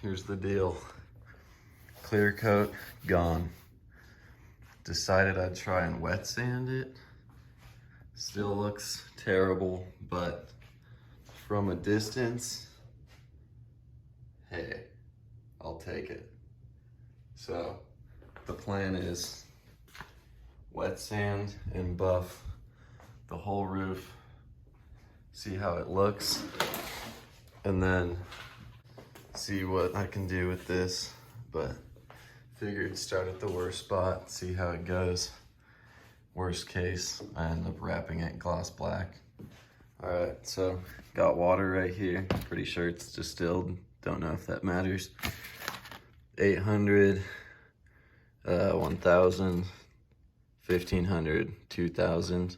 here's the deal. Clear coat, gone. Decided I'd try and wet sand it. Still looks terrible, but from a distance, hey, I'll take it. So the plan is wet sand and buff the whole roof, see how it looks, and then see what I can do with this. But figured start at the worst spot, see how it goes. Worst case, I end up wrapping it gloss black. All right, so got water right here. Pretty sure it's distilled. Don't know if that matters. 800, 1000, 1500, 2000.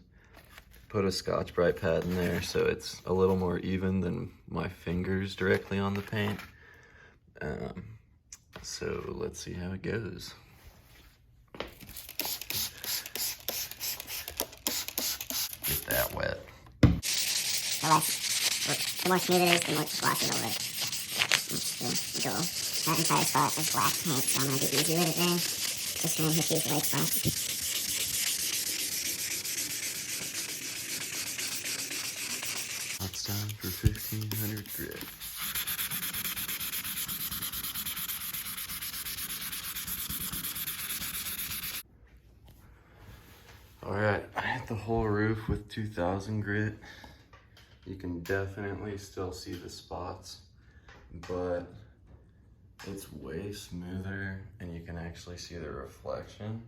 Put a Scotch-Brite pad in there so it's a little more even than my fingers directly on the paint. So let's see how it goes. Get that wet. The more smooth it is, the more glossy it'll look. That's the goal. That entire spot is black paint, so I'm gonna be easy with it then. Just gonna hit these white spots. It's time for 1500 grit. All right, I hit the whole roof with 2000 grit. You can definitely still see the spots, but it's way smoother and you can actually see the reflection.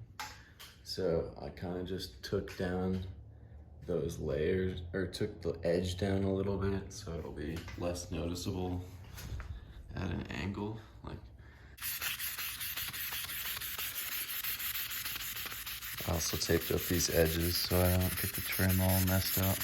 So I kind of just took down those layers, or took the edge down a little bit so it'll be less noticeable at an angle. Like, I also taped up these edges so I don't get the trim all messed up.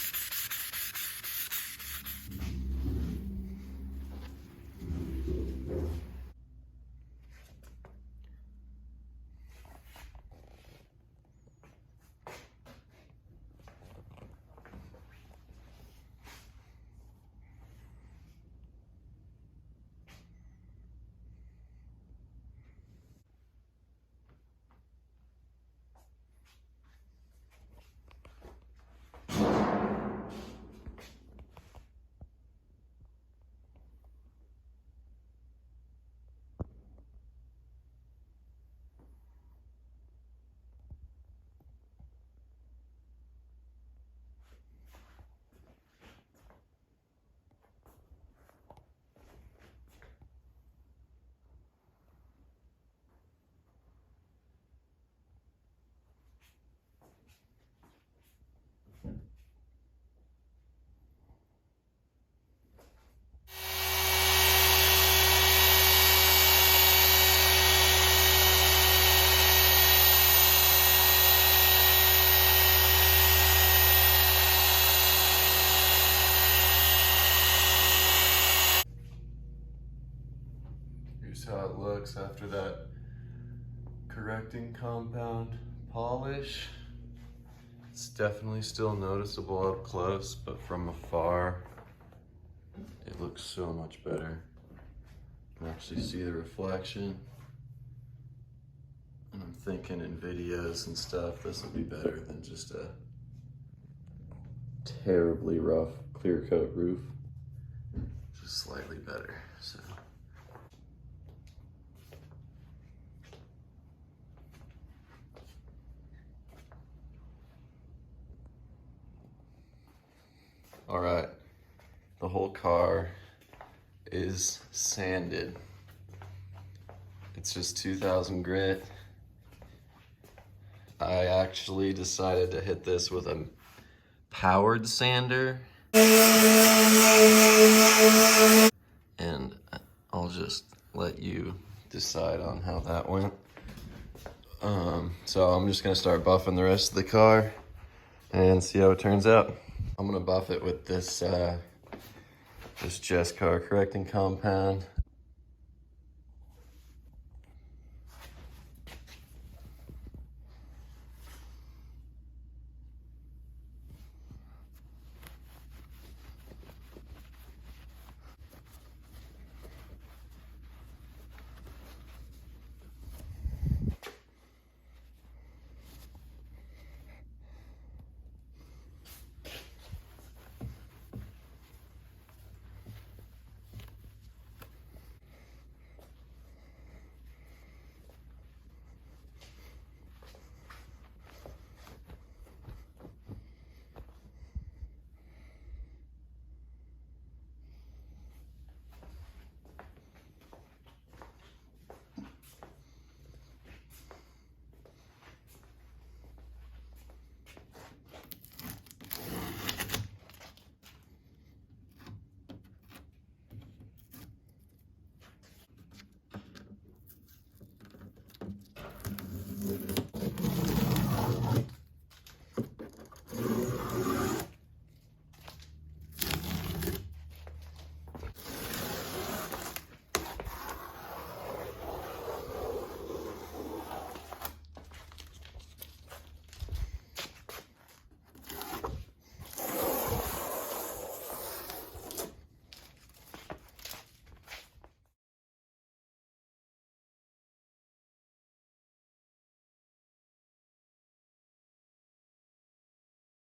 Here's how it looks after that correcting compound polish. It's definitely still noticeable up close, but from afar, it looks so much better. You can actually see the reflection. And I'm thinking in videos and stuff, this will be better than just a terribly rough clear coat roof. Just slightly better, so. All right, the whole car is sanded. It's just 2000 grit. I actually decided to hit this with a powered sander. And I'll just let you decide on how that went. So I'm just gonna start buffing the rest of the car and see how it turns out. I'm gonna buff it with this this Jess Car correcting compound